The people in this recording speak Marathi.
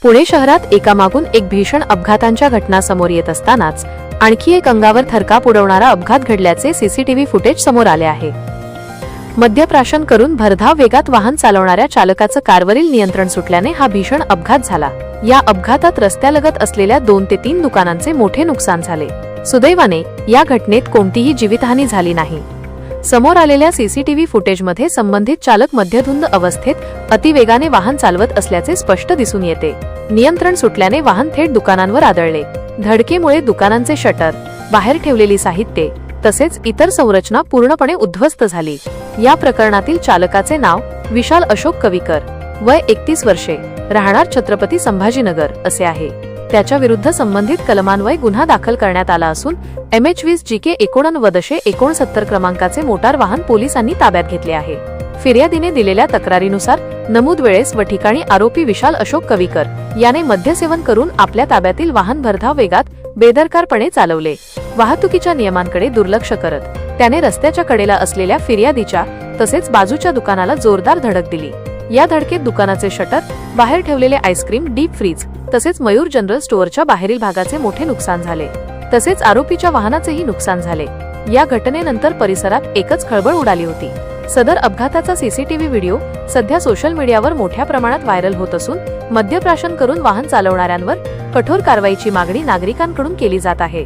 पुणे शहरात एकामागून एक भीषण अपघातांच्या घटना समोर येत असतानाच आणखी एक अंगावर थरकाप उडवणारा अपघात घडल्याचे सीसीटीव्ही फुटेज समोर आले आहे। मद्यप्राशन करून भरधाव वेगात वाहन चालवणाऱ्या चालकाचं कारवरील नियंत्रण सुटल्याने हा भीषण अपघात झाला। या अपघातात रस्त्यालगत असलेल्या 2 ते 3 दुकानांचे मोठे नुकसान झाले। सुदैवाने या घटनेत कोणतीही जीवितहानी झाली नाही। समोर आलेल्या सीसीटीव्ही फुटेजमध्ये संबंधित चालक मद्यधुंद अवस्थेत अतिवेगाने वाहन चालवत असल्याचे स्पष्ट दिसून येते। नियंत्रण सुटल्याने वाहन थेट दुकानांवर आदळले। धडकेमुळे दुकानांचे शटर, बाहेर ठेवलेली साहित्ये तसेच इतर संरचना पूर्णपणे उद्ध्वस्त झाली। या प्रकरणातील चालकाचे नाव विशाल अशोक कविकर, वय 31 वर्षे, राहणार छत्रपती संभाजीनगर असे आहे। त्याच्या विरुद्ध संबंधित कलमान्वये गुन्हा दाखल करण्यात आला असून MH20 GK 8969 क्रमांकाचे मोटार वाहन पोलिसांनी ताब्यात घेतले आहे। फिर्यादीने दिलेल्या तक्रारीनुसार नमूद वेळेस व ठिकाणी आरोपी विशाल अशोक कविकर याने मद्यसेवन करून आपल्या ताब्यातील वाहन भरधाव वेगात बेदरकारपणे चालवले। वाहतुकीच्या नियमांकडे दुर्लक्ष करत त्याने रस्त्याच्या कडेला असलेल्या फिर्यादीच्या तसेच बाजूच्या दुकानाला जोरदार धडक दिली। या धडकेत दुकानाचे शटर, बाहेर ठेवलेले आईस्क्रीम डीप फ्रीज तसेच मयूर जनरल स्टोअरच्या बाहेरील भागाचे मोठे नुकसान झाले। तसेच आरोपीच्या वाहनाचेही नुकसान झाले। या घटनेनंतर परिसरात एकच खळबळ उडाली होती। सदर अपघाताचा सीसीटीव्ही व्हिडिओ सध्या सोशल मीडियावर मोठ्या प्रमाणात व्हायरल होत असून मद्यप्राशन करून वाहन चालवणाऱ्यांवर कठोर कारवाईची मागणी नागरिकांकडून केली जात आहे।